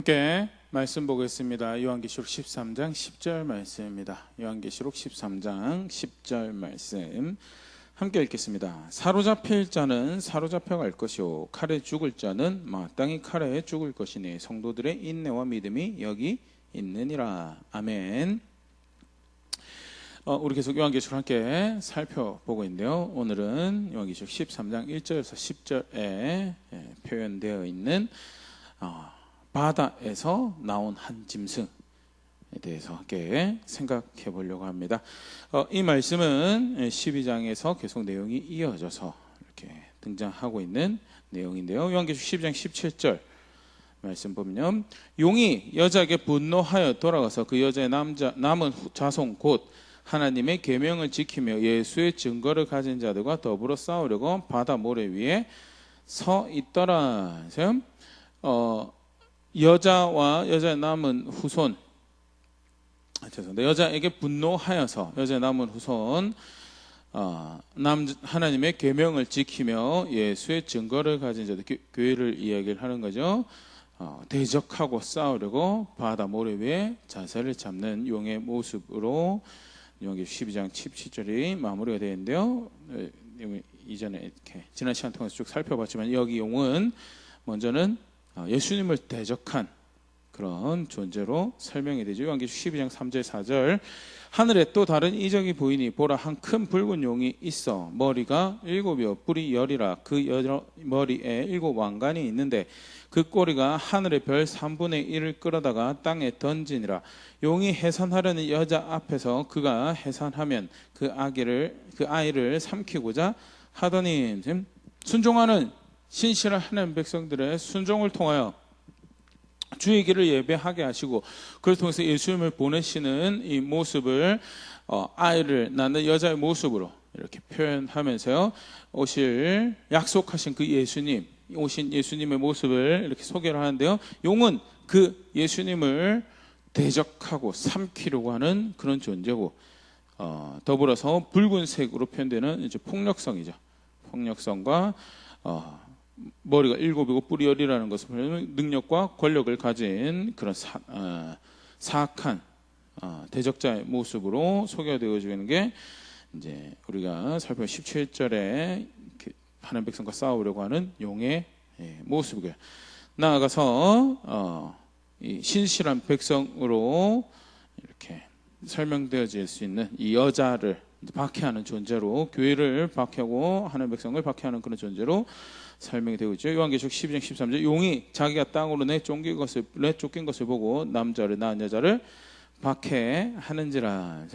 함께 말씀 보겠습니다. 요한계시록 13장 10절 말씀입니다. 요한계시록 13장 10절 말씀 함께 읽겠습니다. 사로잡힐 자는 사로잡혀 갈 것이요 칼에 죽을 자는 마땅히 칼에 죽을 것이니 성도들의 인내와 믿음이 여기 있느니라. 아멘. 우리 계속 요한계시록 함께 살펴보고 있는데요. 오늘은 요한계시록 13장 1절에서 10절에 표현되어 있는 바다에서 나온 한 짐승에 대해서 함께 생각해 보려고 합니다. 이 말씀은 12장에서 계속 내용이 이어져서 이렇게 등장하고 있는 내용인데요. 요한계시록 12장 17절 말씀 보면 용이 여자에게 분노하여 돌아가서 그 여자의 남은 자손 곧 하나님의 계명을 지키며 예수의 증거를 가진 자들과 더불어 싸우려고 바다 모래 위에 서 있더라. 여자와 여자의 남은 후손, 여자에게 분노하여서 여자의 남은 후손, 하나님의 계명을 지키며 예수의 증거를 가진 자들, 교회를 이야기를 하는 거죠. 대적하고 싸우려고 바다 모래 위에 자세를 잡는 용의 모습으로 요한계시록 12장 17절이 마무리가 되어 있는데요. 이전에 이렇게 지난 시간 통해서 쭉 살펴봤지만 여기 용은 먼저는 예수님을 대적한 그런 존재로 설명이 되죠. 요한계시록 12장 3절 4절 하늘에 또 다른 이적이 보이니 보라 한 큰 붉은 용이 있어 머리가 7이요 뿔이 10이라 그 머리에 7 왕관이 있는데 그 꼬리가 하늘의 별 3분의 1을 끌어다가 땅에 던지니라. 용이 해산하려는 여자 앞에서 그가 해산하면 그 아이를 삼키고자 하더니 순종하는 신실한 하나님 백성들의 순종을 통하여 주의 길을 예배하게 하시고 그를 통해서 예수님을 보내시는 이 모습을 아이를 낳는 여자의 모습으로 이렇게 표현하면서요, 오실 약속하신 그 예수님, 오신 예수님의 모습을 이렇게 소개를 하는데요. 용은 그 예수님을 대적하고 삼키려고 하는 그런 존재고, 더불어서 붉은색으로 표현되는 이제 폭력성이죠. 폭력성과 머리가 7이고 뿔이 10이라는 것을 보면 능력과 권력을 가진 그런 사악한 대적자의 모습으로 소개가 되어지고 있는 게 이제 우리가 살펴본 17절에 하나님 백성과 싸우려고 하는 용의 모습이고요. 나아가서 이 신실한 백성으로 이렇게 설명되어질 수 있는 이 여자를 박해하는 존재로, 교회를 박해하고 하나님 백성을 박해하는 그런 존재로 설명이 되고 있죠. 요한계시록 12장 13절 용이 자기가 땅으로 내쫓긴 것을 보고 남자를 낳은 여자를 박해하는지라.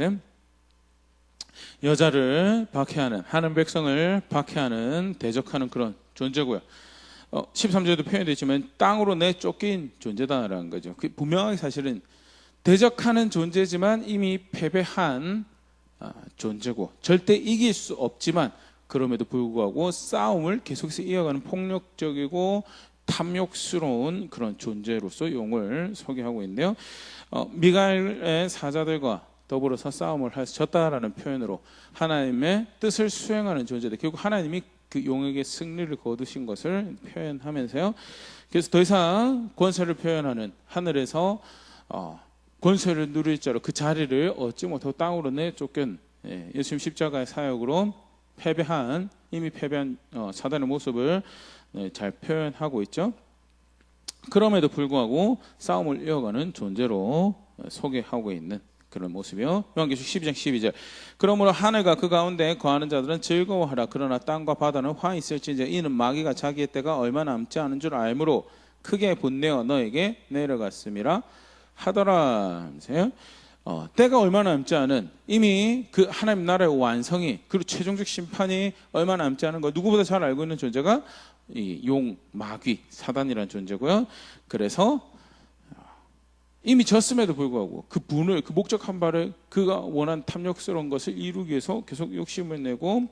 여자를 박해하는, 하나님 백성을 박해하는, 대적하는 그런 존재고요. 13절에도 표현되어 있지만 땅으로 내쫓긴 존재다라는 거죠. 분명하게 사실은 대적하는 존재지만 이미 패배한 존재고 절대 이길 수 없지만 그럼에도 불구하고 싸움을 계속해서 이어가는 폭력적이고 탐욕스러운 그런 존재로서 용을 소개하고 있는데요. 미가엘의 사자들과 더불어서 싸움을 해서 졌다라는 표현으로 하나님의 뜻을 수행하는 존재들, 결국 하나님이 그 용에게 승리를 거두신 것을 표현하면서요. 그래서 더 이상 권세를 표현하는 하늘에서 권세를 누릴 자로 그 자리를 얻지 못하고 땅으로 내쫓긴 예수님 십자가의 사역으로 이미 패배한 사단의 모습을 잘 표현하고 있죠. 그럼에도 불구하고 싸움을 이어가는 존재로 소개하고 있는 그런 모습이요. 요한계시록 12장 12절 그러므로 하늘과 그 가운데 거하는 자들은 즐거워하라. 그러나 땅과 바다는 화 있을지인지 이는 마귀가 자기의 때가 얼마 남지 않은 줄 알므로 크게 분내어 너에게 내려갔음이라 하더라. 때가 얼마 남지 않은, 이미 그 하나님 나라의 완성이, 그리고 최종적 심판이 얼마 남지 않은 거 누구보다 잘 알고 있는 존재가 이 용, 마귀, 사단이라는 존재고요. 그래서 이미 졌음에도 불구하고 그 분을, 그 목적한 바를, 그가 원한 탐욕스러운 것을 이루기 위해서 계속 욕심을 내고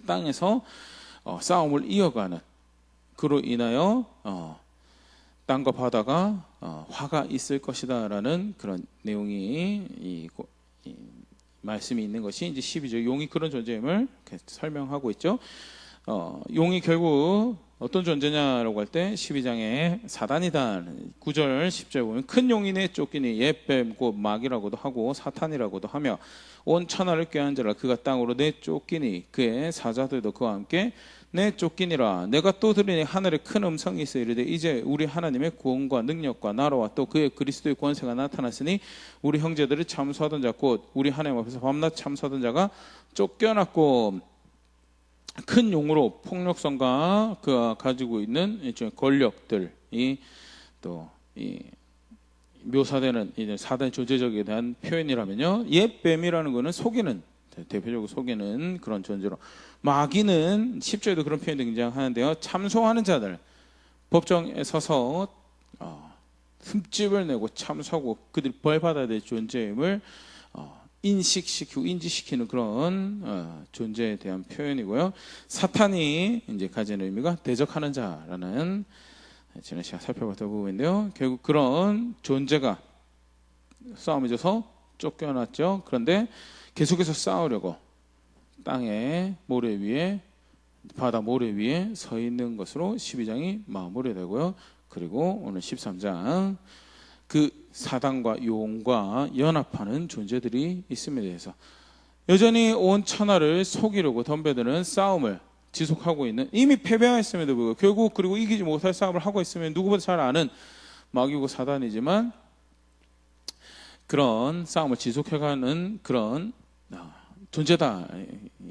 땅에서 싸움을 이어가는, 그로 인하여 땅과 바다가 화가 있을 것이다 라는 그런 내용이 이 말씀이 있는 것이 이제 12절 용이 그런 존재임을 설명하고 있죠. 용이 결국 어떤 존재냐라고 할 때 12장에 사단이다. 9절 10절 보면 큰 용이 내 쫓기니 옛뱀 곧 마귀라고도 하고 사탄이라고도 하며 온 천하를 꾀한 자라 그가 땅으로 내 쫓기니 그의 사자들도 그와 함께 내 쫓기니라. 내가 또 들으니 하늘에 큰 음성이 있어 이르되 이제 우리 하나님의 구원과 능력과 나라와 또 그의 그리스도의 권세가 나타났으니 우리 형제들을 참수하던 자 곧 우리 하나님 앞에서 밤낮 참수하던 자가 쫓겨났고 큰 용으로 폭력성과 그가 가지고 있는 일종의 권력들이 또 이 묘사되는 이제 사단의 존재적에 대한 표현이라면요, 옛 뱀이라는 것은 속이는, 대표적으로 속이는 그런 존재로, 마귀는 10절에도 그런 표현이 등장하는데요, 참소하는 자들, 법정에 서서 흠집을 내고 참소하고 그들이 벌 받아야 될 존재임을 인식시키고 인지시키는 그런 존재에 대한 표현이고요. 사탄이 이제 가지는 의미가 대적하는 자라는 지난 시간 살펴봤던 부분인데요. 결국 그런 존재가 싸움에 져서 쫓겨났죠. 그런데 계속해서 싸우려고 땅의 모래 위에, 바다 모래 위에 서 있는 것으로 12장이 마무리되고요. 그리고 오늘 13장 그 사단과 용과 연합하는 존재들이 있음에 대해서 여전히 온 천하를 속이려고 덤벼드는 싸움을 지속하고 있는, 이미 패배했음에도 불구하고 결국 그리고 이기지 못할 싸움을 하고 있으면 누구보다 잘 아는 마귀고 사단이지만 그런 싸움을 지속해가는 그런 존재다.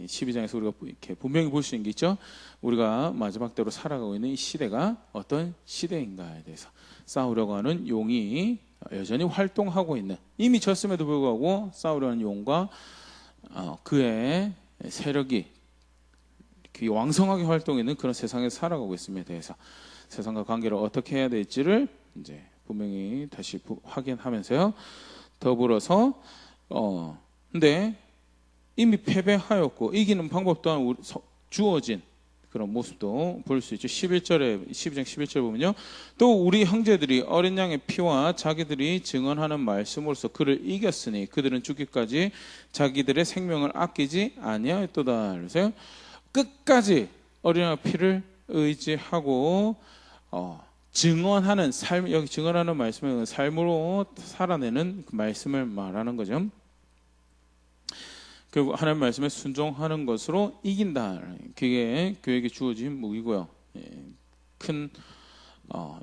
12장에서 우리가 이렇게 분명히 볼 수 있는 게 있죠. 우리가 마지막 때로 살아가고 있는 이 시대가 어떤 시대인가에 대해서 싸우려고 하는 용이 여전히 활동하고 있는, 이미 졌음에도 불구하고 싸우려는 용과 그의 세력이 왕성하게 활동하는 그런 세상에 살아가고 있음에 대해서 세상과 관계를 어떻게 해야 될지를 이제 분명히 다시 확인하면서요. 더불어서 근데 이미 패배하였고 이기는 방법 또한 주어진 그런 모습도 볼 수 있죠. 12장 11절 보면요, 또 우리 형제들이 어린 양의 피와 자기들이 증언하는 말씀으로써 그를 이겼으니 그들은 죽기까지 자기들의 생명을 아끼지 아니하였도다. 그래서 끝까지 어린 양의 피를 의지하고 증언하는 삶, 여기 증언하는 말씀은 삶으로 살아내는 그 말씀을 말하는 거죠. 결국 하나님 말씀에 순종하는 것으로 이긴다. 그게 교회에게 주어진 무기고요. 큰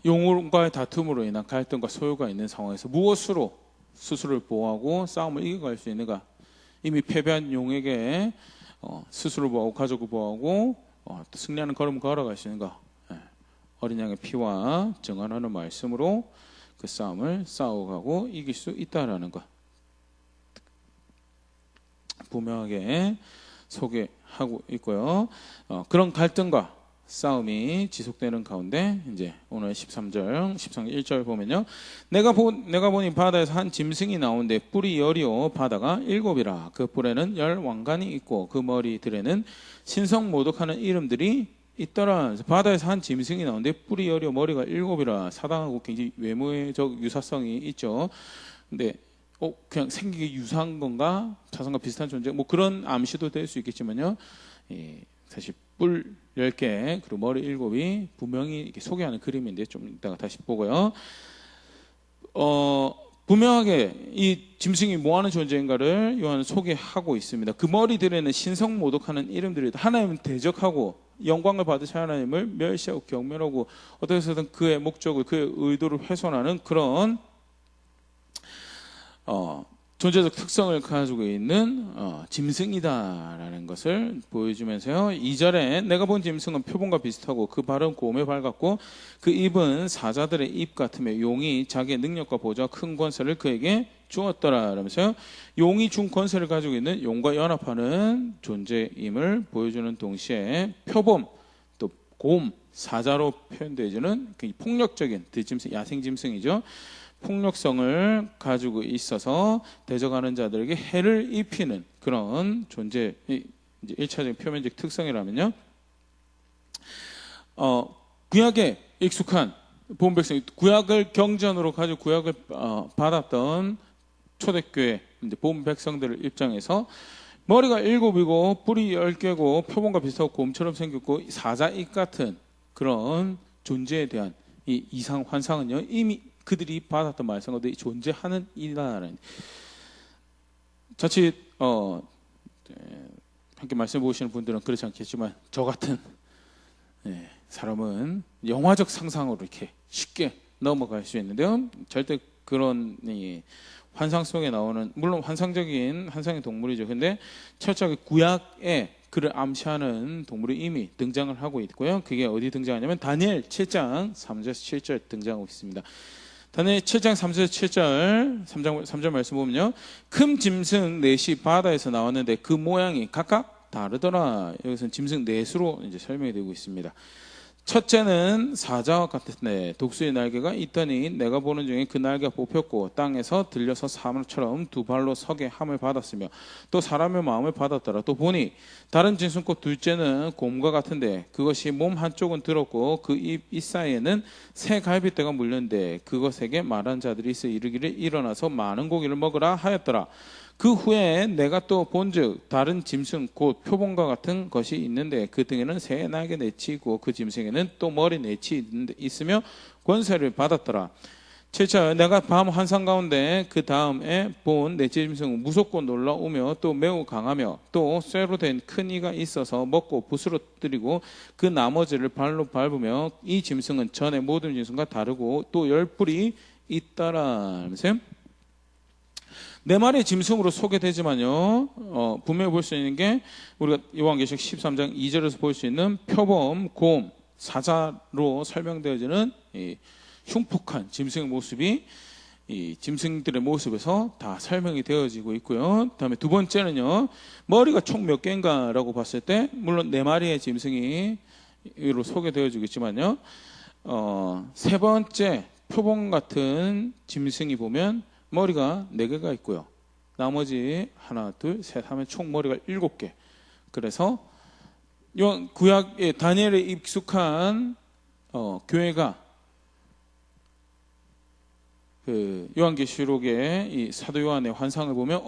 용어과의 다툼으로 인한 갈등과 소요가 있는 상황에서 무엇으로 스스로를 보호하고 싸움을 이겨갈 수 있는가? 이미 패배한 용에게 스스로 보호하고 가족을 보호하고 또 승리하는 걸음을 걸어갈 수 있는가? 어린 양의 피와 증언하는 말씀으로 그 싸움을 싸워가고 이길 수 있다라는 것 분명하게 소개하고 있고요. 그런 갈등과 싸움이 지속되는 가운데 이제 오늘 13절 1절 보면요, 내가 보니 바다에서 한 짐승이 나오는데 뿔이 10이요 바다가 7이라 그 뿔에는 10왕관이 있고 그 머리들에는 신성 모독하는 이름들이 있더라. 그래서 바다에서 한 짐승이 나오는데 뿔이 10이요 머리가 7이라 사단하고 굉장히 외모적 유사성이 있죠. 근데 그냥 생기게 유사한 건가? 자선과 비슷한 존재? 뭐 그런 암시도 될 수 있겠지만요. 사실 뿔 10개 그리고 머리 7이 분명히 이렇게 소개하는 그림인데 좀 이따가 다시 보고요. 분명하게 이 짐승이 뭐하는 존재인가를 요한은 소개하고 있습니다. 그 머리들에는 신성 모독하는 이름들이, 하나님을 대적하고 영광을 받으신 하나님을 멸시하고 경멸하고 어떻게 해서든 그의 목적을, 그의 의도를 훼손하는 그런 존재적 특성을 가지고 있는 짐승이다라는 것을 보여주면서요. 2절에 내가 본 짐승은 표범과 비슷하고 그 발은 곰에 발 같고 그 입은 사자들의 입 같으며 용이 자기의 능력과 보좌와 큰 권세를 그에게 주었더라. 그러면서요, 용이 준 권세를 가지고 있는 용과 연합하는 존재임을 보여주는 동시에 표범, 또 곰, 사자로 표현되어지는 폭력적인 들짐승, 야생짐승이죠. 폭력성을 가지고 있어서 대적하는 자들에게 해를 입히는 그런 존재, 이제 1차적인 표면적 특성이라면요, 구약에 익숙한 본 백성이 구약을 경전으로 가지고 구약을 받았던 초대교회 이제 본 백성들을 입장에서 머리가 7이고 뿔이 10개고 표범과 비슷하고 곰처럼 생겼고 사자 입 같은 그런 존재에 대한 이 이상 환상은요, 이미 그들이 받았던 말씀과도 존재하는 이라는 자칫 함께 말씀 보시는 분들은 그렇지 않겠지만 저 같은 사람은 영화적 상상으로 이렇게 쉽게 넘어갈 수 있는데요. 절대 그런 환상 속에 나오는, 물론 환상적인 환상의 동물이죠. 근데 철저하게 구약에 그를 암시하는 동물이 이미 등장을 하고 있고요. 그게 어디 등장하냐면 다니엘 7장 3절에서 7절 등장하고 있습니다. 다니엘 7장 3절 7절 3절 말씀 보면요, 큰 짐승 넷이 바다에서 나왔는데 그 모양이 각각 다르더라. 여기서는 짐승 넷으로 이제 설명이 되고 있습니다. 첫째는 사자와 같은데 독수리 날개가 있더니 내가 보는 중에 그 날개가 뽑혔고 땅에서 들려서 사람처럼 두 발로 서게 함을 받았으며 또 사람의 마음을 받았더라. 또 보니 다른 짐승꽃 둘째는 곰과 같은데 그것이 몸 한쪽은 들었고 그 입 사이에는 새 갈빗대가 물렸는데 그것에게 말한 자들이 있어 이르기를 일어나서 많은 고기를 먹으라 하였더라. 그 후에 내가 또 본즉 다른 짐승 곧 표범과 같은 것이 있는데 그 등에는 새 날개 넷이 있고 그 짐승에는 또 머리 넷이 있으며 권세를 받았더라. 7절 내가 밤 환상 가운데 그 다음에 본 넷째 짐승은 무섭고 놀라우며 또 매우 강하며 또 쇠로 된 큰 이가 있어서 먹고 부스러뜨리고 그 나머지를 발로 밟으며 이 짐승은 전에 모든 짐승과 다르고 또 10뿔이 있더라. 네 마리의 짐승으로 소개되지만요, 분명히 볼 수 있는 게 우리가 요한계시록 13장 2절에서 볼 수 있는 표범, 곰, 사자로 설명되어지는 이 흉폭한 짐승의 모습이 이 짐승들의 모습에서 다 설명이 되어지고 있고요. 다음에 두 번째는요, 머리가 총 몇 개인가라고 봤을 때 물론 네 마리의 짐승이 로 소개되어지고 있지만요, 세 번째 표범 같은 짐승이 보면 머리가 4개가 있고요. 나머지 하나, 둘, 셋 하면 총 머리가 7개. 그래서 구약의 다니엘에 익숙한 교회가 그 요한계시록의 이 사도 요한의 환상을 보면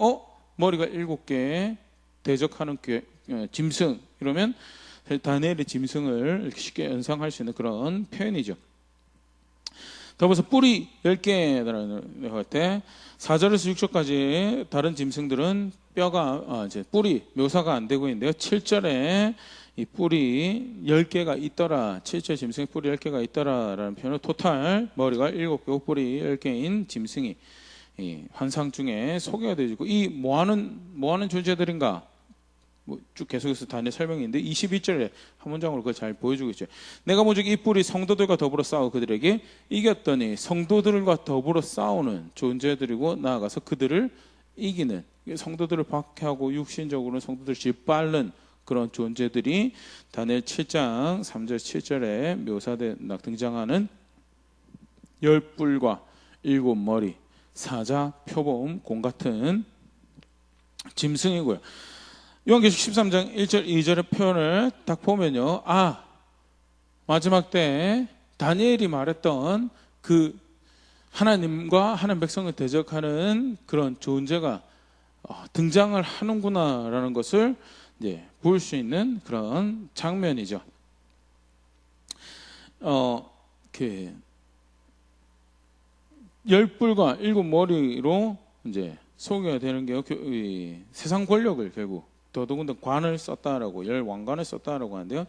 머리가 7개 대적하는 짐승 이러면 다니엘의 짐승을 이렇게 쉽게 연상할 수 있는 그런 표현이죠. 더불어서 뿔이 10개라는 할 때 4절에서 6절까지 다른 짐승들은 뼈가 이제 뿔이 묘사가 안 되고 있는데요. 7절에 이 뿔이 10개가 있더라. 7절 짐승의 뿔이 10개가 있더라라는 표현으로 토탈 머리가 7개고 뿔이 10개인 짐승이 이 환상 중에 소개가 되어지고 이 뭐하는 존재들인가? 쭉 계속해서 다니엘 설명이 있는데 21절에 한 문장으로 그걸 잘 보여주고 있죠. 내가 보즉 이 뿔이 성도들과 더불어 싸워 그들에게 이겼더니 성도들과 더불어 싸우는 존재들이고 나아가서 그들을 이기는, 성도들을 박해하고 육신적으로는 성도들을 짓밟는 그런 존재들이 다니엘 7장 3절 7절에 등장하는 10뿔과 7머리 사자, 표범, 곰 같은 짐승이고요. 요한계시록 13장 1절 2절의 표현을 딱 보면요, 마지막 때 다니엘이 말했던 그 하나님과 하나님 백성을 대적하는 그런 존재가 등장을 하는구나라는 것을 이제 볼 수 있는 그런 장면이죠. 이렇게 10뿔과 7머리로 이제 소개가 되는 게 세상 권력을 결국 더더군다나 관을 썼다라고, 왕관을 썼다라고 하는데요.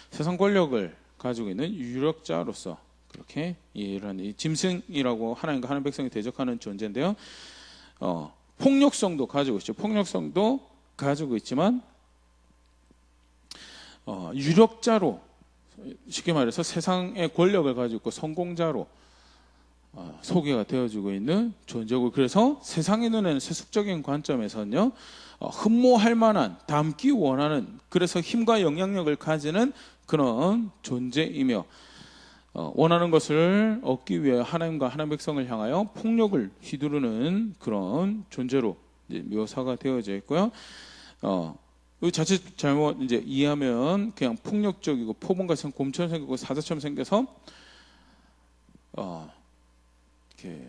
세상 권력을 가지고 있는 유력자로서 그렇게 이런 이 짐승이라고 하나님과 하나님 백성이 대적하는 존재인데요. 폭력성도 가지고 있죠. 폭력성도 가지고 있지만 유력자로, 쉽게 말해서 세상의 권력을 가지고 있고 성공자로 소개가 되어지고 있는 존재고, 그래서 세상의 눈에는 세속적인 관점에서는요, 흠모할 만한, 닮기 원하는, 그래서 힘과 영향력을 가지는 그런 존재이며 원하는 것을 얻기 위해 하나님과 하나님 백성을 향하여 폭력을 휘두르는 그런 존재로 이제 묘사가 되어져 있고요. 자칫 잘못 이제 이해하면 그냥 폭력적이고 표범같이 곰처럼 생기고 사자처럼 생겨서 이렇게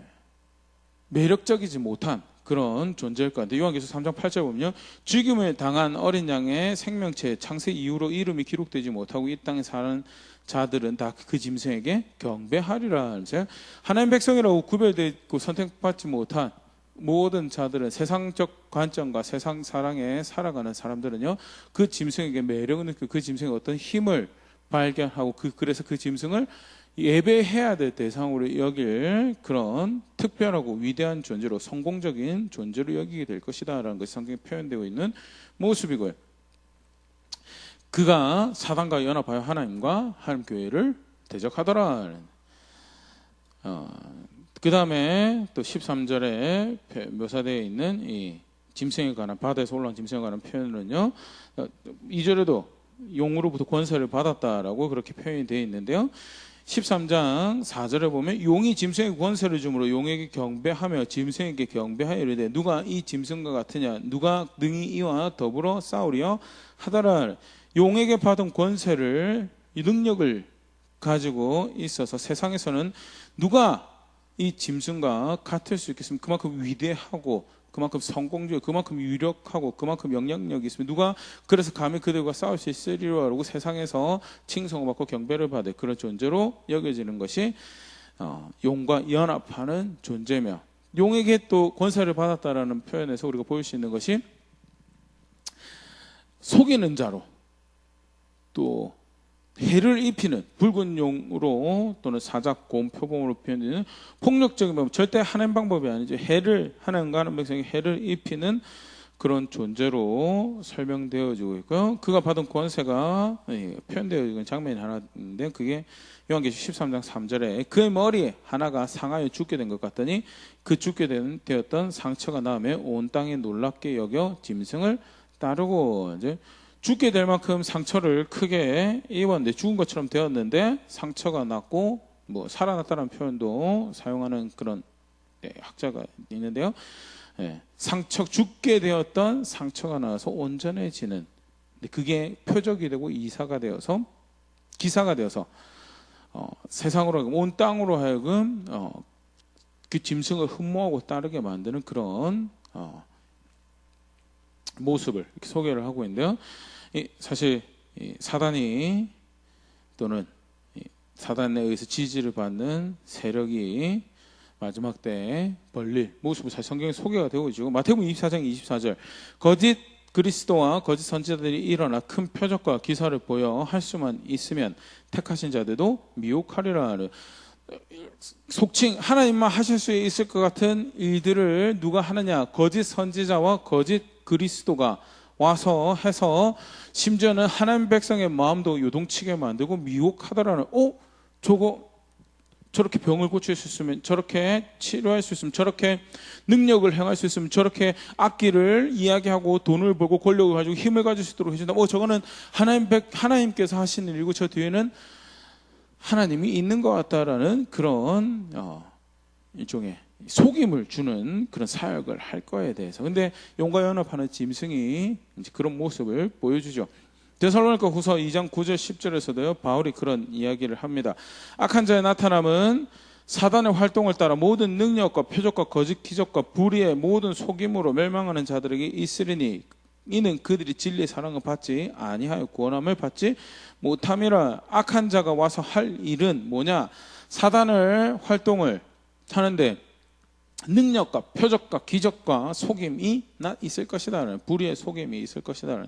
매력적이지 못한 그런 존재일 것 같아요. 요한계시록 3장 8절 보면요, 죽임을 당한 어린 양의 생명체 창세 이후로 이름이 기록되지 못하고 이 땅에 사는 자들은 다 그 짐승에게 경배하리라. 하나님 백성이라고 구별되고 선택받지 못한 모든 자들은, 세상적 관점과 세상 사랑에 살아가는 사람들은요, 그 짐승에게 매력을 느끼고 그 짐승의 어떤 힘을 발견하고 그래서 그 짐승을 예배해야 될 대상으로 여길 그런 특별하고 위대한 존재로, 성공적인 존재로 여기게 될 것이다 라는 것이 성경에 표현되어 있는 모습이고요. 그가 사단과 연합하여 하나님과 하나님 교회를 대적하더라. 그 다음에 또 13절에 묘사되어 있는 이 짐승에 관한, 바다에서 올라온 짐승에 관한 표현은요, 2절에도 용으로부터 권세를 받았다라고 그렇게 표현이 되어 있는데요, 13장 4절에 보면 용이 짐승에게 권세를 주므로 용에게 경배하며 짐승에게 경배하여 이르되 누가 이 짐승과 같으냐, 누가 능히 이와 더불어 싸우리요 하더라. 용에게 받은 권세를, 이 능력을 가지고 있어서 세상에서는 누가 이 짐승과 같을 수 있겠습니까? 그만큼 위대하고 그만큼 성공적이고 그만큼 유력하고 그만큼 영향력이 있으면 누가 그래서 감히 그들과 싸울 수 있으리라고 세상에서 칭송을 받고 경배를 받을 그런 존재로 여겨지는 것이 용과 연합하는 존재며, 용에게 또 권세를 받았다라는 표현에서 우리가 볼 수 있는 것이 속이는 자로, 또 해를 입히는 붉은 용으로 또는 사작, 곰, 표범으로 표현되는 폭력적인 방법, 절대 하는 방법이 아니죠. 해를, 하나님과 하는 백성이 해를 입히는 그런 존재로 설명되어지고 있고요. 그가 받은 권세가 표현되어 있는 장면이 하나 있는데, 그게 요한계시록 13장 3절에 그의 머리에 하나가 상하여 죽게 된 것 같더니 그 죽게 되었던 상처가 나음에 온 땅에 놀랍게 여겨 짐승을 따르고, 이제 죽게 될 만큼 상처를 크게 입었는데, 죽은 것처럼 되었는데 상처가 났고, 뭐 살아났다는 표현도 사용하는 그런 학자가 있는데요, 죽게 되었던 상처가 나서 온전해지는, 그게 표적이 되고 이사가 되어서, 기사가 되어서 세상으로 하여금, 온 땅으로 하여금 그 짐승을 흠모하고 따르게 만드는 그런 모습을 이렇게 소개를 하고 있는데요, 사실 사단이 또는 사단에 의해서 지지를 받는 세력이 마지막 때에 벌릴 모습을 사실 성경에 소개가 되고 있죠. 마태복음 24장 24절, 거짓 그리스도와 거짓 선지자들이 일어나 큰 표적과 기사를 보여 할 수만 있으면 택하신 자들도 미혹하리라. 속칭 하나님만 하실 수 있을 것 같은 일들을 누가 하느냐, 거짓 선지자와 거짓 그리스도가 와서 해서 심지어는 하나님 백성의 마음도 요동치게 만들고 미혹하더라는, 저거 저렇게 병을 고칠 수 있으면, 저렇게 치료할 수 있으면, 저렇게 능력을 행할 수 있으면, 저렇게 악기를 이야기하고 돈을 벌고 권력을 가지고 힘을 가질 수 있도록 해준다. 저거는 하나님께서 하시는 일이고 저 뒤에는 하나님이 있는 것 같다라는 그런 일종의 속임을 주는 그런 사역을 할 거에 대해서. 근데 용과 연합하는 짐승이 이제 그런 모습을 보여주죠. 데살로니가 후서 2장 9절 10절에서도요, 바울이 그런 이야기를 합니다. 악한 자의 나타남은 사단의 활동을 따라 모든 능력과 표적과 거짓 기적과 불의의 모든 속임으로 멸망하는 자들에게 있으리니 이는 그들이 진리의 사랑을 받지 아니하여 구원함을 받지 못함이라. 악한 자가 와서 할 일은 뭐냐, 사단을 활동을 하는데 능력과 표적과 기적과 속임이 있을 것이다, 불의의 속임이 있을 것이다.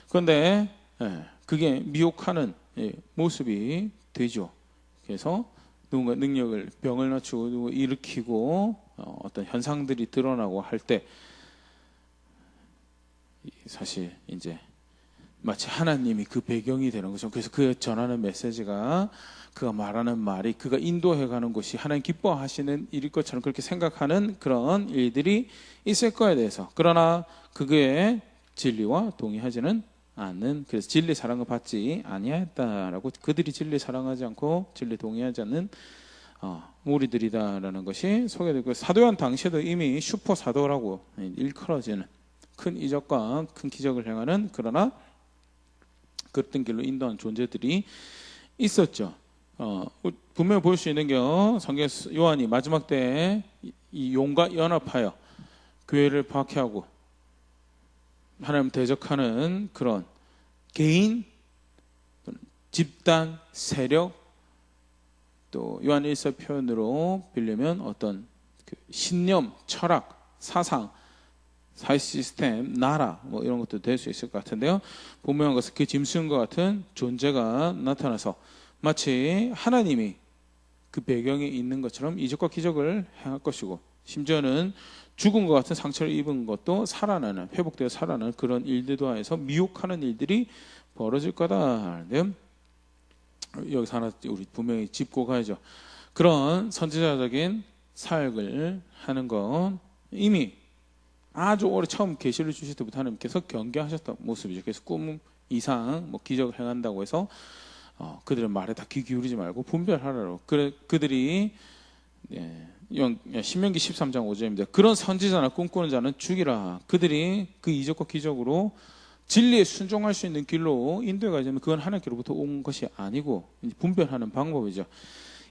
그런데 그게 미혹하는 모습이 되죠. 그래서 누군가 능력을, 병을 낮추고 누구 일으키고 어떤 현상들이 드러나고 할 때 사실 이제 마치 하나님이 그 배경이 되는 거죠. 그래서 그 전하는 메시지가, 그가 말하는 말이, 그가 인도해가는 것이 하나님 기뻐하시는 일일 것처럼 그렇게 생각하는 그런 일들이 있을 거에 대해서, 그러나 그의 진리와 동의하지는 않는, 그래서 진리 사랑을 받지 아니하였다라고, 그들이 진리 사랑하지 않고 진리 동의하지 않는 무리들이다라는 것이 소개되고, 사도 요한 당시에도 이미 슈퍼 사도라고 일컬어지는 큰 이적과 큰 기적을 행하는, 그러나 그랬던 길로 인도한 존재들이 있었죠. 분명히 볼 수 있는 게 성경 요한이 마지막 때에 이 용과 연합하여 교회를 박해하고 하나님 대적하는 그런 개인, 집단, 세력, 또 요한 1서 표현으로 빌리면 어떤 그 신념, 철학, 사상, 사회 시스템, 나라 뭐 이런 것도 될 수 있을 것 같은데요. 분명한 것은 그 짐승과 같은 존재가 나타나서 마치 하나님이 그 배경에 있는 것처럼 이적과 기적을 행할 것이고, 심지어는 죽은 것 같은 상처를 입은 것도 살아나는, 회복되어 살아나는 그런 일들도 하여서 미혹하는 일들이 벌어질 거다. 여기서 하나 우리 분명히 짚고 가야죠. 그런 선지자적인 사역을 하는 건 이미 아주 오래 처음 계시를 주실 때부터 하나님께서 경계하셨던 모습이죠. 그래서 꿈 이상 뭐 기적을 행한다고 해서 그들의 말에 다 귀 기울이지 말고 분별하라고. 그들이 신명기 13장 5절입니다. 그런 선지자나 꿈꾸는 자는 죽이라. 그들이 그 이적과 기적으로 진리에 순종할 수 있는 길로 인도해 가자면 그건 하나님께로부터 온 것이 아니고 분별하는 방법이죠.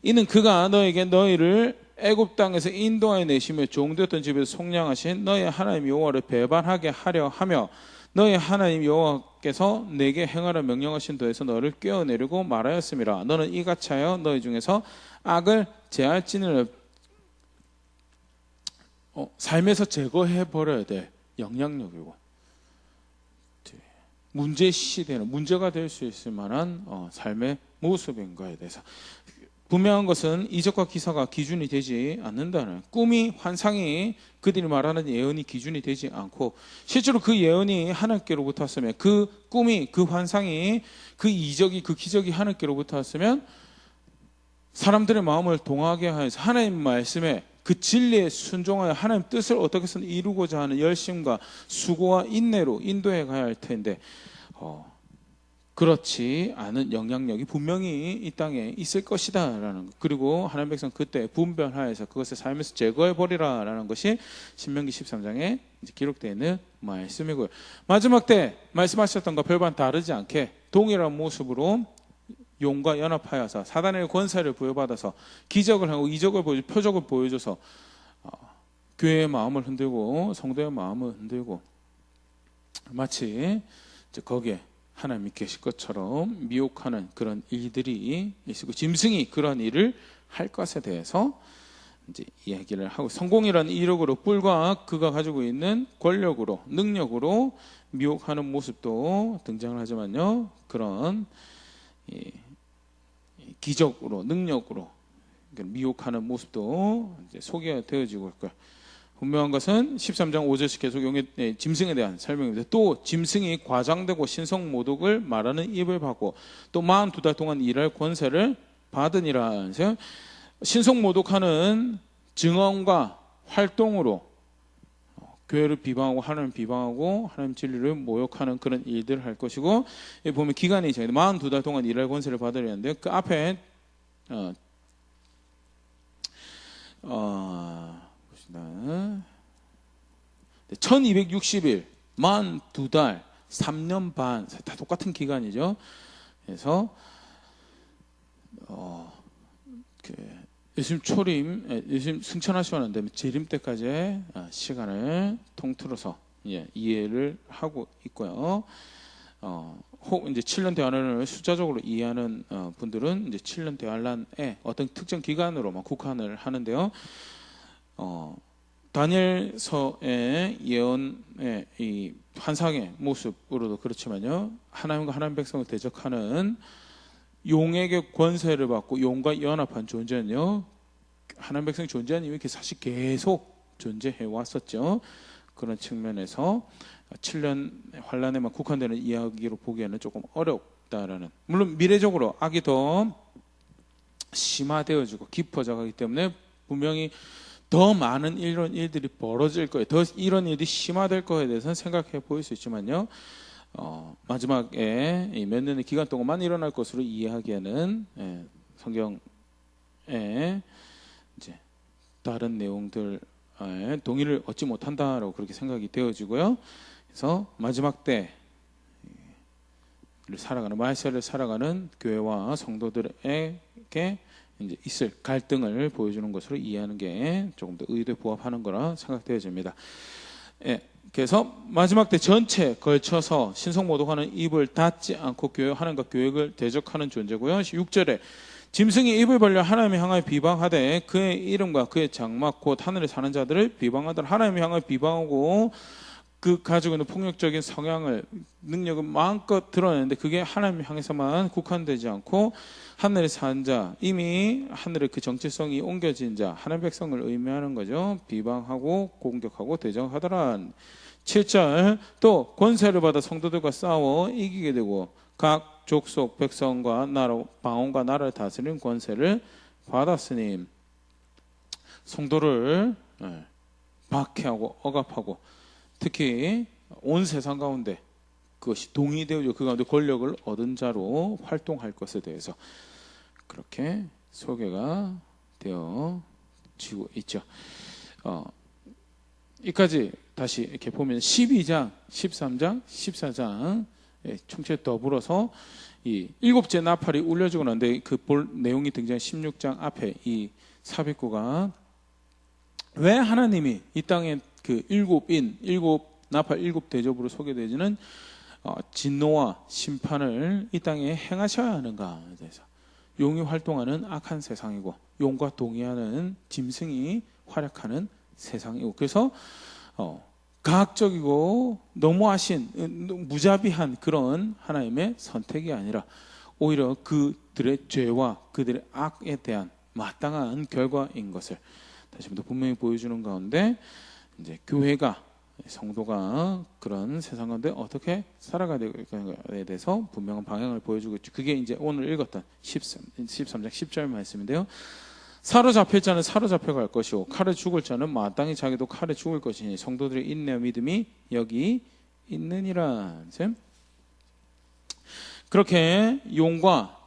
이는 그가 너에게 너희를 애굽 땅에서 인도하여 내시며 종되었던 집에서 속량하신 너희 하나님 여호와를 배반하게 하려 하며 너희 하나님 여호와께서 내게 행하라 명령하신 도에서 너를 꿰어내리고 말하였음이라. 너는 이같이 하여 너희 중에서 악을 제할지는 삶에서 제거해 버려야 될 영향력이고, 문제 시대는 문제가 될 수 있을 만한 삶의 모습인 거에 대해서 분명한 것은 이적과 기사가 기준이 되지 않는다는, 꿈이 환상이 그들이 말하는 예언이 기준이 되지 않고 실제로 그 예언이 하나님께로부터 왔으면, 그 꿈이 그 환상이 그 이적이 그 기적이 하나님께로부터 왔으면 사람들의 마음을 동하게 하여서 하나님 말씀에 그 진리에 순종하여 하나님 뜻을 어떻게 해서 이루고자 하는 열심과 수고와 인내로 인도해 가야 할 텐데 그렇지 않은 영향력이 분명히 이 땅에 있을 것이다라는 것. 그리고 하나님 백성 그때 분별하여서 그것을 삶에서 제거해 버리라라는 것이 신명기 13장에 기록되어 있는 말씀이고요. 마지막 때 말씀하셨던 것 별반 다르지 않게 동일한 모습으로 용과 연합하여서 사단의 권세를 부여받아서 기적을 하고 이적을 보여줘, 표적을 보여줘서 교회의 마음을 흔들고 성도의 마음을 흔들고 마치 거기에 하나님이 계실 것처럼 미혹하는 그런 일들이 있고, 짐승이 그런 일을 할 것에 대해서 이제 이야기를 하고, 성공이라는 이력으로 뿔과 그가 가지고 있는 권력으로 능력으로 미혹하는 모습도 등장을 하지만요, 그런 기적으로 능력으로 미혹하는 모습도 이제 소개가 되어지고 있고요. 분명한 것은 13장 5절씩 계속 짐승에 대한 설명입니다. 또 짐승이 과장되고 신성모독을 말하는 입을 받고 또 42달 동안 일할 권세를 받으니라. 신성모독하는 증언과 활동으로 교회를 비방하고 하나님 비방하고 하나님 진리를 모욕하는 그런 일들을 할 것이고, 보면 기간이 정해져 42달 동안 일할 권세를 받으려는데 그 앞에 1260일, 42달, 3년 반, 다 똑같은 기간이죠. 그래서 예수님 초림, 예수님 승천하시는데 재림 때까지의 시간을 통틀어서 이해를 하고 있고요. 혹 이제 7년 대환란을 숫자적으로 이해하는 분들은 이제 7년 대환란의 어떤 특정 기간으로만 국한을 하는데요. 다니엘서의 예언의 이 환상의 모습으로도 그렇지만요, 하나님과 하나님 백성을 대적하는 용에게 권세를 받고 용과 연합한 존재는요, 하나님 백성이 존재한 이유가 사실 계속 존재해 왔었죠. 그런 측면에서 7년 환란에만 국한되는 이야기로 보기에는 조금 어렵다라는, 물론 미래적으로 악이 더 심화되어지고 깊어져 가기 때문에 분명히 더 많은 이런 일들이 벌어질 거예요. 더 이런 일이 심화될 거에 대해서는 생각해 보일 수 있지만요, 마지막에 몇 년의 기간 동안만 일어날 것으로 이해하기에는 성경에 이제 다른 내용들 동의를 얻지 못한다라고 그렇게 생각이 되어지고요. 그래서 마지막 때를 살아가는, 말세를 살아가는 교회와 성도들에게 이제 있을 갈등을 보여주는 것으로 이해하는 게 조금 더 의도에 부합하는 거라 생각되어집니다. 예, 그래서 마지막 때 전체 걸쳐서 신성모독하는 입을 닫지 않고 하나님과 교회를 대적하는 존재고요. 6절에 짐승이 입을 벌려 하나님을 향하여 비방하되 그의 이름과 그의 장막 곧 하늘에 사는 자들을 비방하더라. 하나님을 향하여 비방하고 그 가지고 있는 폭력적인 성향을 능력을 마음껏 드러내는데 그게 하나님을 향해서만 국한되지 않고 하늘에 사는 자, 이미 하늘의 그 정체성이 옮겨진 자, 하나님 백성을 의미하는 거죠. 비방하고 공격하고 대적하더라. 7절 또 권세를 받아 성도들과 싸워 이기게 되고 각 족속 백성과 나라 방언과 나라를 다스리는 권세를 받았으니 성도를 박해하고 억압하고 특히 온 세상 가운데 그것이 동의되어 그 가운데 권력을 얻은 자로 활동할 것에 대해서 그렇게 소개가 되어지고 있죠. 이까지 다시 이렇게 보면 12장, 13장, 14장 총체 더불어서 이 일곱째 나팔이 울려지고 나는데 그 볼 내용이 등장한 16장 앞에 이 삽입구가 왜 하나님이 이 땅에 그 일곱 나팔 일곱 대접으로 소개되지는 진노와 심판을 이 땅에 행하셔야 하는가에 대해서 용이 활동하는 악한 세상이고 용과 동의하는 짐승이 활약하는 세상이고 그래서 가학적이고 너무하신 무자비한 그런 하나님의 선택이 아니라 오히려 그들의 죄와 그들의 악에 대한 마땅한 결과인 것을 다시 한번 분명히 보여주는 가운데 이제 교회가 성도가 그런 세상 가운데 어떻게 살아가야 될까에 대해서 분명한 방향을 보여주고 있죠. 그게 이제 오늘 읽었던 13장 10절 말씀인데요. 사로잡힐 자는 사로잡혀갈 것이고 칼에 죽을 자는 마땅히 자기도 칼에 죽을 것이니 성도들의 인내와 믿음이 여기 있느니라. 그렇게 용과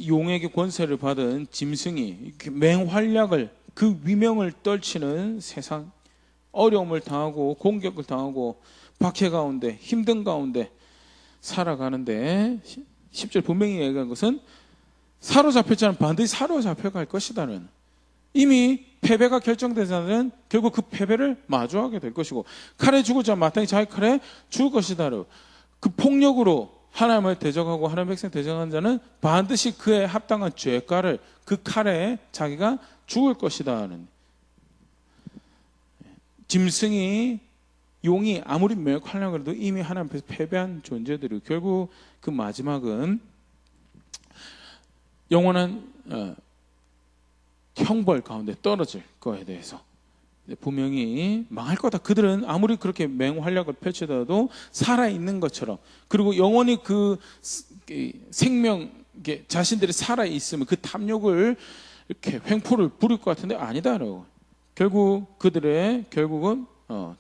용에게 권세를 받은 짐승이 맹활약을 그 위명을 떨치는 세상 어려움을 당하고 공격을 당하고 박해 가운데 힘든 가운데 살아가는데 10절 분명히 얘기한 것은 사로잡힐 자는 반드시 사로잡혀갈 것이다는 이미 패배가 결정된 자는 결국 그 패배를 마주하게 될 것이고 칼에 죽을 자는 마땅히 자기 칼에 죽을 것이다는 그 폭력으로 하나님을 대적하고 하나님 백성 대적한 자는 반드시 그에 합당한 죄가를 그 칼에 자기가 죽을 것이다는 짐승이 용이 아무리 맹활약을 해도 이미 하나님 앞에서 패배한 존재들이 결국 그 마지막은 영원한 형벌 가운데 떨어질 거에 대해서 분명히 망할 거다. 그들은 아무리 그렇게 맹활약을 펼치더라도 살아있는 것처럼 그리고 영원히 그 생명 자신들이 살아있으면 그 탐욕을 이렇게 횡포를 부릴 것 같은데 아니다라고. 결국 그들의 결국은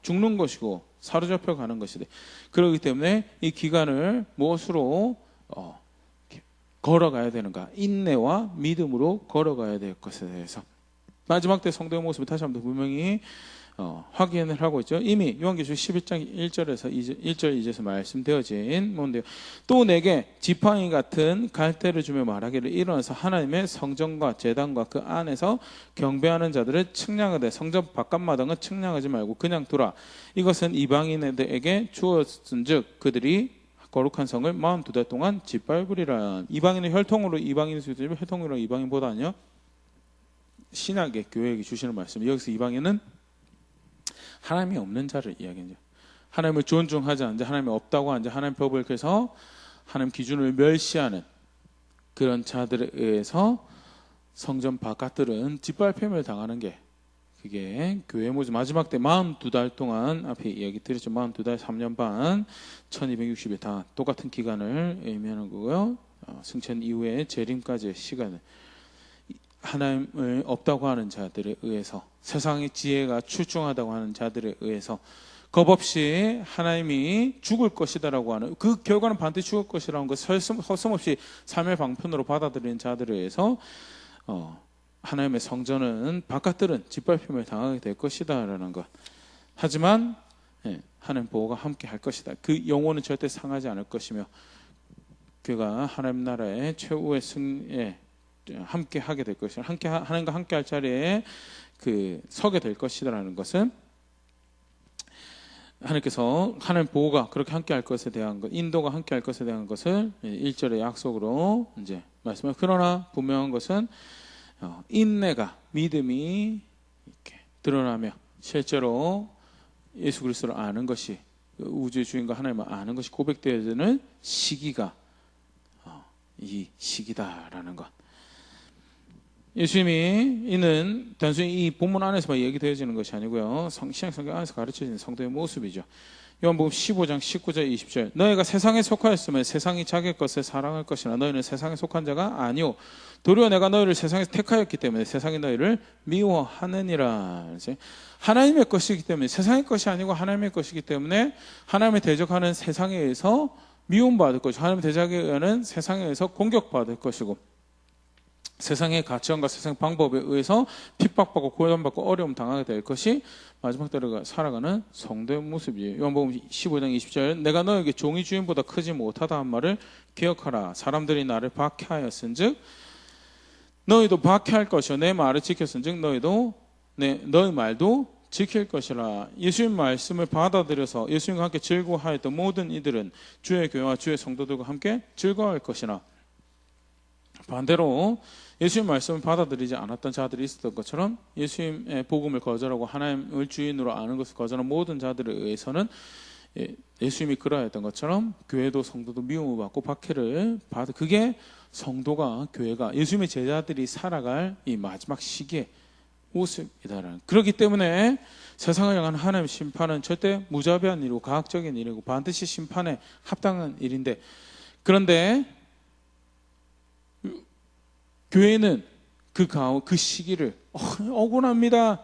죽는 것이고 사로잡혀 가는 것이다. 그렇기 때문에 이 기간을 무엇으로 걸어가야 되는가? 인내와 믿음으로 걸어가야 될 것에 대해서 마지막 때 성도의 모습을 다시 한번 분명히 확인을 하고 있죠. 이미 요한계시록 11장 1절에서 1절 2절에서 말씀되어진 뭔데요. 또 내게 지팡이 같은 갈대를 주며 말하기를 일어나서 하나님의 성전과 제단과 그 안에서 경배하는 자들을 측량하되 성전 바깥마당은 측량하지 말고 그냥 두라. 이것은 이방인에게 주었은즉 그들이 거룩한 성을 42달 동안 짓밟으리라. 이방인의 혈통으로 이방인의 수지만 혈통으로 이방인보다는요. 신약의 교회에게 주시는 말씀. 여기서 이방인은 하나님이 없는 자를 이야기하죠. 하나님을 존중하지 않는 자, 하나님이 없다고 하는 자, 하나님 법을 그래서 하나님 기준을 멸시하는 그런 자들에 의해서 성전 바깥들은 짓밟힘을 당하는 게 그게 교회 모습. 마지막 때 42달 동안 앞에 이야기 드렸죠. 42달 3년 반 1260일 다 똑같은 기간을 의미하는 거고요. 승천 이후에 재림까지의 시간을 하나님을 없다고 하는 자들에 의해서 세상의 지혜가 출중하다고 하는 자들에 의해서 겁없이 하나님이 죽을 것이다라고 하는 그 결과는 반드시 죽을 것이라는 것을 서슴없이 삶의 방편으로 받아들이는 자들에 의해서 하나님의 성전은 바깥들은 짓밟힘을 당하게 될 것이다라는 것. 하지만 하나님 보호가 함께 할 것이다. 그 영혼은 절대 상하지 않을 것이며 그가 하나님 나라의 최후의 승에 함께 하게 될 것이다. 하나님과 함께 할 자리에 그 서게 될 것이다라는 것은 하나님께서 하나님 보호가 그렇게 함께할 것에 대한 것, 인도가 함께할 것에 대한 것을 1절의 약속으로 이제 말씀을. 그러나 분명한 것은 인내가, 믿음이 이렇게 드러나며 실제로 예수 그리스도를 아는 것이, 우주의 주인과 하나님을 아는 것이 고백되어지는 시기가 이 시기다라는 것. 예수님이 이는 단순히 이 본문 안에서만 얘기되어지는 것이 아니고요, 신약 성경 안에서 가르쳐지는 성도의 모습이죠. 요한복음 15장 19절 20절. 너희가 세상에 속하였으면 세상이 자기 것을 사랑할 것이나 너희는 세상에 속한 자가 아니오. 도리어 내가 너희를 세상에서 택하였기 때문에 세상이 너희를 미워하느니라. 하나님의 것이기 때문에, 세상의 것이 아니고 하나님의 것이기 때문에 하나님의 대적하는 세상에 의해서 미움받을 것이고, 하나님의 대적에 의하는 세상에 의해서 공격받을 것이고, 세상의 가치관과 세상의 방법에 의해서 핍박받고 고난받고 어려움 당하게 될 것이 마지막 때를 살아가는 성도의 모습이에요. 요한복음 15장 20절. 내가 너에게 종이 주인보다 크지 못하다 한 말을 기억하라. 사람들이 나를 박해하였은즉 너희도 박해할 것이요 내 말을 지켰은즉 너희도 너희 말도 지킬 것이라. 예수님 말씀을 받아들여서 예수님과 함께 즐거워하였던 모든 이들은 주의 교회와 주의 성도들과 함께 즐거워할 것이나, 반대로 예수님 말씀을 받아들이지 않았던 자들이 있었던 것처럼 예수님의 복음을 거절하고 하나님을 주인으로 아는 것을 거절한 모든 자들에 의해서는 예수님이 그러했던 것처럼 교회도 성도도 미움을 받고 박해를 받을, 그게 성도가, 교회가, 예수님의 제자들이 살아갈 이 마지막 시기의 모습이다라는. 그렇기 때문에 세상을 향한 하나님의 심판은 절대 무자비한 일이고 과학적인 일이고 반드시 심판에 합당한 일인데, 그런데 교회는 그 시기를 억울합니다,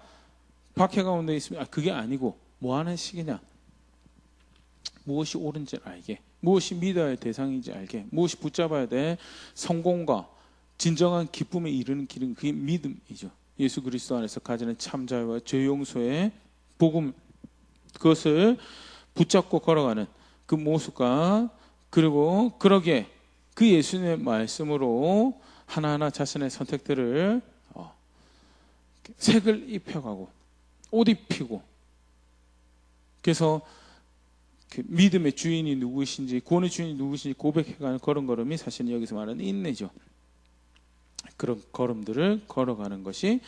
박해 가운데 있습니다, 그게 아니고 뭐 하는 시기냐, 무엇이 옳은지 알게, 무엇이 믿어야 할 대상인지 알게, 무엇이 붙잡아야 될 성공과 진정한 기쁨에 이르는 길은 그게 믿음이죠. 예수 그리스도 안에서 가지는 참자와 죄 용서의 복음, 그것을 붙잡고 걸어가는 그 모습과, 그리고 그러기에 그 예수님의 말씀으로 하나하나 자신의 선택들을 색을 입혀가고 옷 입히고, 그래서 그 믿음의 주인이 누구이신지, 구원의 주인이 누구이신지 고백해가는 걸음걸음이 사실 여기서 말하는 인내죠. 그런 걸음들을 걸어가는 것이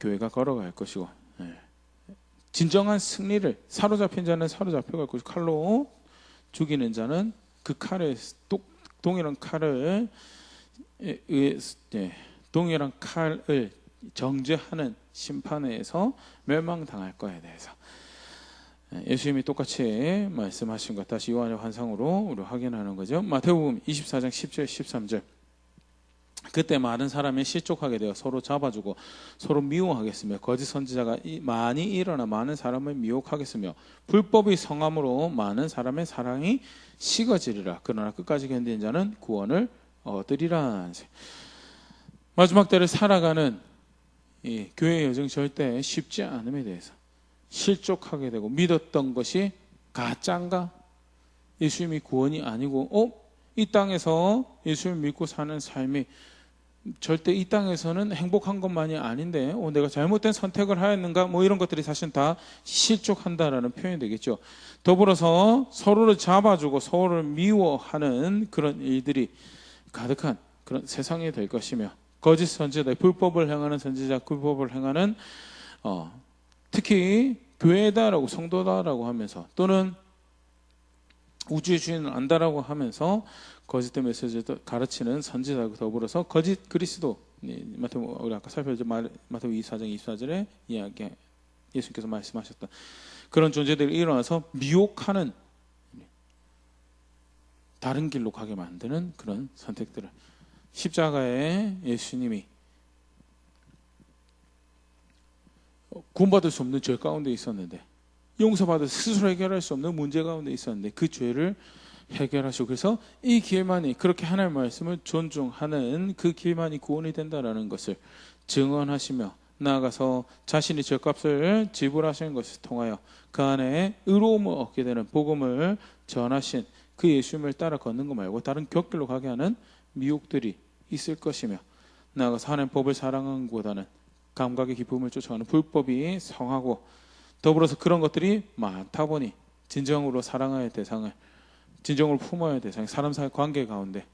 교회가 걸어갈 것이고, 진정한 승리를, 사로잡힌 자는 사로잡혀갈 것이고, 칼로 죽이는 자는 그 칼에 동일한 칼을 동일한 칼을 정죄하는 심판에서 멸망당할 거에 대해서 예수님이 똑같이 말씀하신 것, 다시 요한의 환상으로 우리 확인하는 거죠. 마태복음 24장 10절 13절. 그때 많은 사람이 실족하게 되어 서로 잡아주고 서로 미워하겠으며 거짓 선지자가 많이 일어나 많은 사람을 미혹하겠으며 불법이 성함으로 많은 사람의 사랑이 식어지리라. 그러나 끝까지 견디는 자는 구원을 얻으리라. 마지막 때를 살아가는 이 교회의 여정 절대 쉽지 않음에 대해서, 실족하게 되고 믿었던 것이 가짜인가, 예수님이 구원이 아니고 이 땅에서 예수님을 믿고 사는 삶이 절대 이 땅에서는 행복한 것만이 아닌데 내가 잘못된 선택을 하였는가, 이런 것들이 사실 다 실족한다라는 표현이 되겠죠. 더불어서 서로를 잡아주고 서로를 미워하는 그런 일들이 가득한 그런 세상이 될 것이며, 거짓 선지자, 불법을 행하는 선지자, 불법을 행하는 특히 교회다라고 성도다라고 하면서, 또는 우주의 주인을 안다라고 하면서 거짓된 메시지를 가르치는 선지자하고 더불어서 거짓 그리스도, 우리 아까 살펴본 마태복음 24장 24절에 이야기, 예수님께서 말씀하셨던 그런 존재들이 일어나서 미혹하는, 다른 길로 가게 만드는 그런 선택들을, 십자가에 예수님이 구원받을 수 없는 죄 가운데 있었는데, 용서받을 스스로 해결할 수 없는 문제 가운데 있었는데 그 죄를 해결하시고, 그래서 이 길만이, 그렇게 하나님의 말씀을 존중하는 그 길만이 구원이 된다라는 것을 증언하시며, 나아가서 자신이 죄값을 지불하시는 것을 통하여 그 안에 의로움을 얻게 되는 복음을 전하신 그 예수님을 따라 걷는 것 말고 다른 곁길로 가게 하는 미혹들이 있을 것이며, 나아가서 하나님의 법을 사랑하는 것보다는 감각의 기쁨을 쫓아가는 불법이 성하고, 더불어서 그런 것들이 많다 보니 진정으로 사랑해야 할 대상을, 진정으로 품어야 할 대상을, 사람 사이 관계 가운데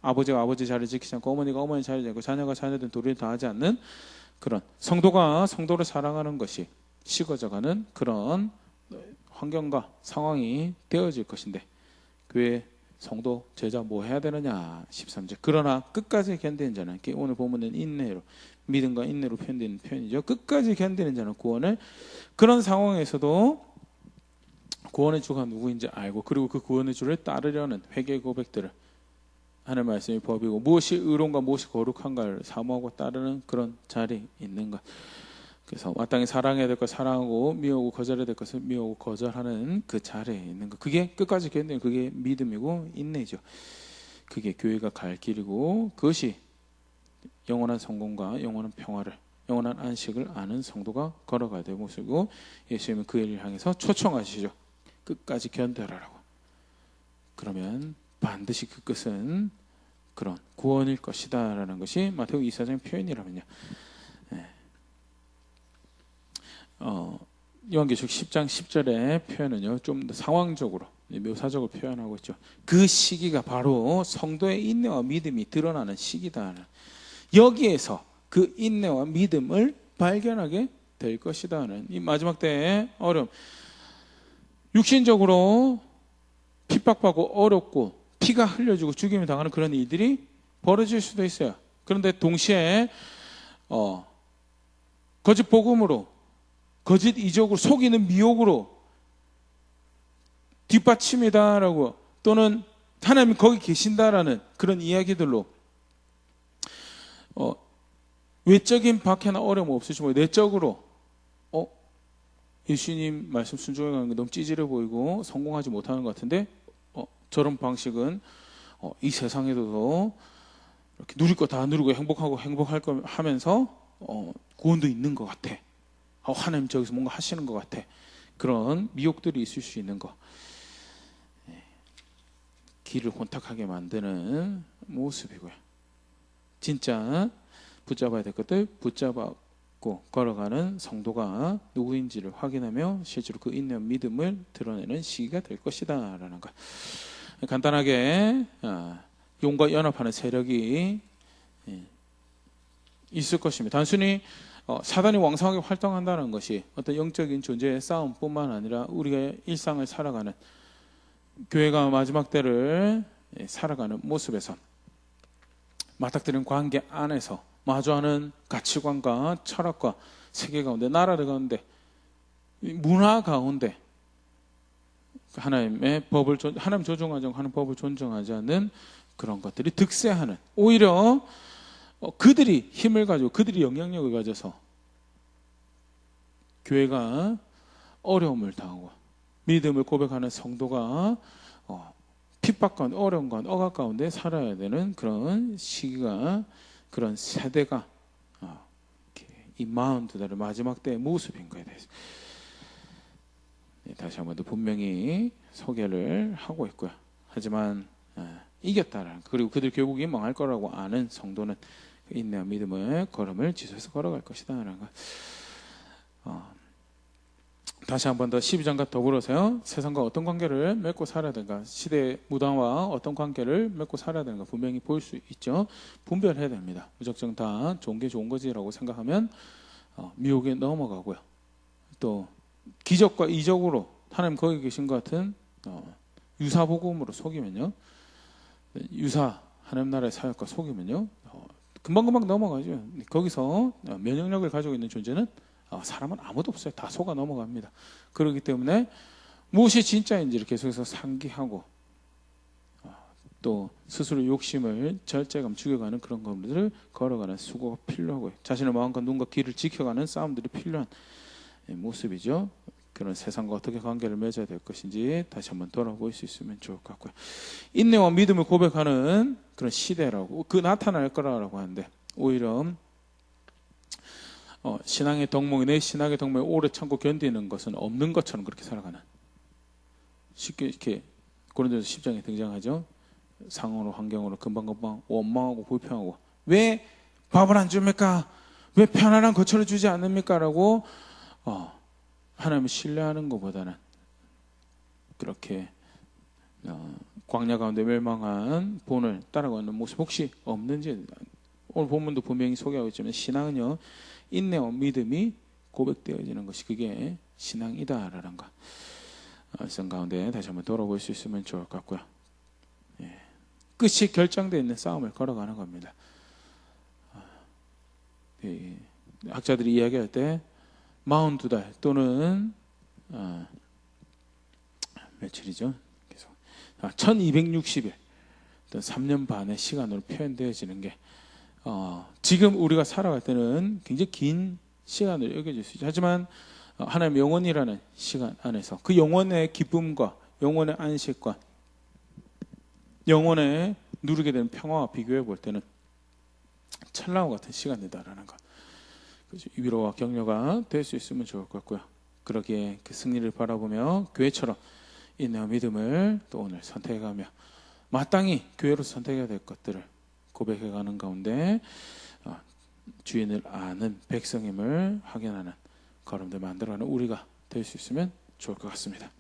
아버지가 아버지 자리를 지키지 않고 어머니가 어머니 자리를 지키고 자녀가 자녀된 도리를 다하지 않는 그런, 성도가 성도를 사랑하는 것이 식어져가는 그런 환경과 상황이 되어질 것인데, 교회 성도 제자 뭐 해야 되느냐 13절. 그러나 끝까지 견디는 자는, 오늘 보면은 인내로, 믿음과 인내로 표현되는 표현이죠. 끝까지 견디는 자는 구원을, 그런 상황에서도 구원의 주가 누구인지 알고, 그리고 그 구원의 주를 따르려는 회개 고백들을 하는 말씀이 법이고, 무엇이 의로운가 무엇이 거룩한가를 사모하고 따르는 그런 자리에 있는 것. 그래서 마땅히 사랑해야 될 것 사랑하고, 미워하고 거절해야 될 것을 미워하고 거절하는 그 자리에 있는 것. 그게 끝까지 견디는, 그게 믿음이고 인내죠. 그게 교회가 갈 길이고, 그것이 영원한 성공과 영원한 평화를, 영원한 안식을 아는 성도가 걸어가야 될 모습이고, 예수님은 그 일을 향해서 초청하시죠. 끝까지 견뎌라라고. 그러면 반드시 그 끝은 그런 구원일 것이다 라는 것이 마태복음 24장 표현이라면요. 요한계시록 10장 10절의 표현은요, 좀 더 상황적으로 묘사적으로 표현하고 있죠. 그 시기가 바로 성도의 인내와 믿음이 드러나는 시기다. 여기에서 그 인내와 믿음을 발견하게 될 것이다는 이 마지막 때의 어려움. 육신적으로 핍박받고 어렵고 피가 흘려지고 죽임을 당하는 그런 일들이 벌어질 수도 있어요. 그런데 동시에 거짓 복음으로, 거짓 이적으로, 속이는 미혹으로 뒷받침이다라고, 또는 하나님이 거기 계신다라는 그런 이야기들로 외적인 박해나 어려움 없으시고 내적으로 예수님 말씀 순종해 가는 게 너무 찌질해 보이고 성공하지 못하는 것 같은데 저런 방식은 이 세상에도 이렇게 누릴 거 다 누리고 행복하고 행복할 거 하면서 구원도 있는 것 같아. 하나님 저기서 뭔가 하시는 것 같아. 그런 미혹들이 있을 수 있는 거. 길을 혼탁하게 만드는 모습이고요. 진짜 붙잡아야 될 것들 붙잡고 걸어가는 성도가 누구인지를 확인하며 실제로 그 인내와 믿음을 드러내는 시기가 될 것이다 라는 것. 간단하게 용과 연합하는 세력이 있을 것입니다. 단순히 사단이 왕성하게 활동한다는 것이 어떤 영적인 존재의 싸움뿐만 아니라 우리가 일상을 살아가는, 교회가 마지막 때를 살아가는 모습에서 맞닥뜨리는 관계 안에서 마주하는 가치관과 철학과 세계 가운데, 나라들 가운데, 문화 가운데 하나님의 법을, 하나님 조종하지 않고 하는 법을 존중하지 않는 그런 것들이 득세하는, 오히려 그들이 힘을 가지고 그들이 영향력을 가져서 교회가 어려움을 당하고 믿음을 고백하는 성도가 핍박 가운데, 어려움 가운데, 억압 가운데 살아야 되는 그런 시기가, 그런 세대가 이 42달의 마지막 때의 모습인 거에 대해서 다시 한번 더 분명히 소개를 하고 있고요. 하지만 이겼다라는, 그리고 그들 결국이 망할 거라고 아는 성도는 인내와 믿음의 걸음을 지속해서 걸어갈 것이다 라는 것. 다시 한번 더 12장과 더불어서요, 세상과 어떤 관계를 맺고 살아야 되는가, 시대의 무당과 어떤 관계를 맺고 살아야 되는가 분명히 보일 수 있죠. 분별해야 됩니다. 무작정 다 좋은 게 좋은 거지라고 생각하면 미혹에 넘어가고요. 또 기적과 이적으로 하나님 거기 계신 것 같은 유사복음으로 속이면요, 유사 하나님 나라의 사역과 속이면요, 금방금방 넘어가죠. 거기서 면역력을 가지고 있는 존재는 사람은 아무도 없어요. 다 속아 넘어갑니다. 그렇기 때문에 무엇이 진짜인지를 계속해서 상기하고 또 스스로 욕심을 절제감 죽여가는 그런 것들을 걸어가는 수고가 필요하고요. 자신의 마음과 눈과 귀를 지켜가는 싸움들이 필요한 모습이죠. 그런 세상과 어떻게 관계를 맺어야 될 것인지 다시 한번 돌아볼 수 있으면 좋을 것 같고요. 인내와 믿음을 고백하는 그런 시대라고, 그 나타날 거라고 하는데, 오히려 신앙의 덕목이, 내 신앙의 덕목이 오래 참고 견디는 것은 없는 것처럼 그렇게 살아가는, 쉽게 이렇게 고린도서 10장에 등장하죠. 상황으로 환경으로 금방금방 원망하고 불평하고, 왜 밥을 안 줍니까? 왜 편안한 거처를 주지 않습니까? 라고 하나님을 신뢰하는 것보다는 그렇게 광야 가운데 멸망한 본을 따라가는 모습 혹시 없는지, 오늘 본문도 분명히 소개하고 있지만 신앙은요, 인내와 믿음이 고백되어지는 것이 그게 신앙이다라는 것, 성 가운데 다시 한번 돌아볼 수 있으면 좋을 것 같고요. 예. 끝이 결정되어 있는 싸움을 걸어가는 겁니다. 학자들이 이야기할 때 42달 또는 며칠이죠? 계속 1260일 어떤 3년 반의 시간으로 표현되어지는 게 지금 우리가 살아갈 때는 굉장히 긴 시간을 여겨질 수 있죠. 하지만 하나님의 영원이라는 시간 안에서 그 영원의 기쁨과 영원의 안식과 영원의 누리게 되는 평화와 비교해 볼 때는 찰나와 같은 시간이다라는 것, 위로와 격려가 될 수 있으면 좋을 것 같고요. 그러기에 그 승리를 바라보며 교회처럼 인내와 믿음을 또 오늘 선택해가며 마땅히 교회로서 선택해야 될 것들을 고백해가는 가운데 주인을 아는 백성임을 확인하는 걸음들 만들어가는 우리가 될 수 있으면 좋을 것 같습니다.